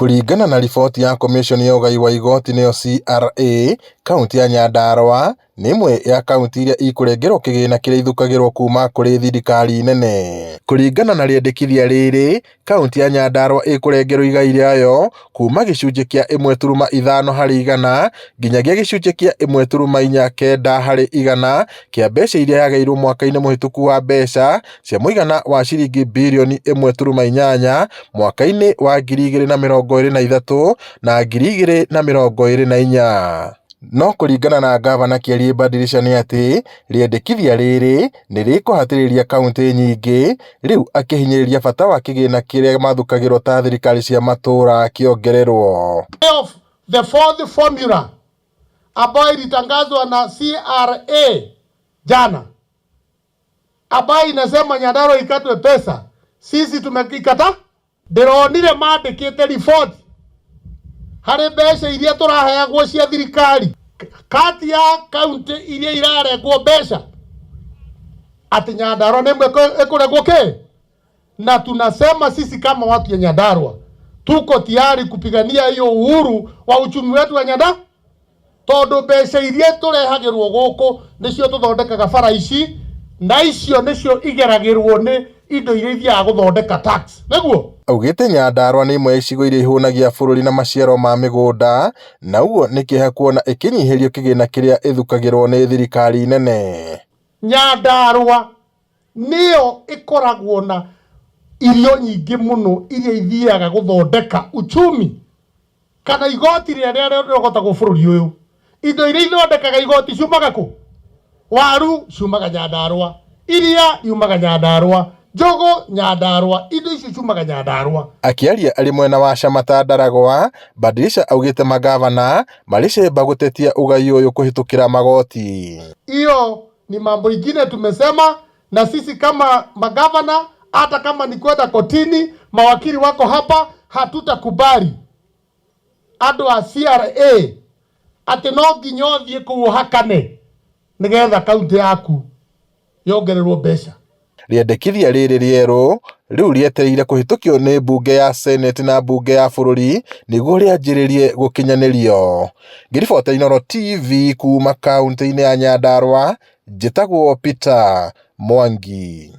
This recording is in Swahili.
Kũringana na riboti ya Komishoni ya Ũgai wa Igoti nĩyo CRA, kaunti ya Nyandarua nĩ ĩmwe ya kaunti iria ikũrengerwo kĩgĩna kĩrĩa ithukagĩrwo kuma kũrĩ thirikari nene. Kũringana na rĩendekithia rĩrĩ, kaunti ya Nyandarua ĩkũrengerwo igai rĩayo kuma gĩcunjĩ kĩa 1.5 harĩ igana nginyagia gĩcunjĩ kĩa 1.49 harĩ igana kĩa mbeca iria yagaĩirwo mwaka-inĩ mũhĩtũku wa mbeca cia mũigana wa ciringi birioni 1.8 mwaka-inĩ wa 2023 na 2024. No kũringana na Gavana Kĩarĩ Badilisha nĩ atĩ rĩendekithia rĩrĩ nĩ rĩkũhatĩrĩria kaunti nyingĩ, rĩu akĩhinyĩrĩria bata wa kĩgĩna kĩrĩa mathukagĩrwo ta thirikari cia matũra kĩongererwo. The fourth formula ambayo ilitangazwa na CRA jana, ambayo inasema Nyandarua ikatwe pesa, sisi tumekikata. Ndironire mandĩkĩte report harĩ mbeca iria tũraheagwo cia thirikari kati ya kaunti iria irarengwo mbeca ati Nyandarua nĩmwe ĩkũrengwo kĩ? Na tunasema sisi kama watu ya Nyandarua tuko tayari kupigania hiyo uhuru wa uchumi wetu wa Nyandarua, tondu mbeca iria tũrehagĩrwo gũkũ nĩcio tũthondekaga bara ici, na icio nĩcio igeragĩrwo nĩ indo iria ithiaga gũthondeka tax. Nĩguo augĩte Nyandarua nĩ imwe ya icigo iria ihũnagia bũrũri na maciaro ma mĩgũnda, na ũguo nĩ kĩeha kuona ĩkĩnyihĩrio kĩgĩna kĩrĩa ĩthukagĩrwo nĩ thirikari nene. Nyandarua nĩyo ĩkoragwo na irio nyingĩ mũno iria ithiaga gũthondeka uchumi kana igoti rĩrĩa rĩrogotagwo bũrũri ũyũ. Indo iria ithondekaga igoti ciumaga kũ? Waru ciumaga Nyandarua, iria riumaga Nyandarua, njogo Nyandarua, indo icio ciumaga Nyandarua. Akĩaria arĩ mwena wa Shamata Ndaragwa, Badilisha augĩte magavana marĩcemba gũtetia ũgai ũyũ kũhĩtũkĩra magoti. Hiyo ni mambo ingine tumesema, na sisi kama magavana, hata kama ni kwenda kotini, mawakili wako hapa, hatutakubali andũ a CRA atĩ no nginya ũthiĩ kũu ũhakane nĩgetha kaunti yaku yongererwo mbeca. Rĩendekithia rĩrĩ rĩerũ rĩu rĩetereire kũhĩtũkio nĩ mbunge ya Senate na mbunge ya bũrũri nĩguo rĩanjĩrĩrie gũkinyanĩrio. Ngĩribotera Inooro TV kuma kaunti-inĩ ya Nyandarua, njĩtagwo Peter Mwangi.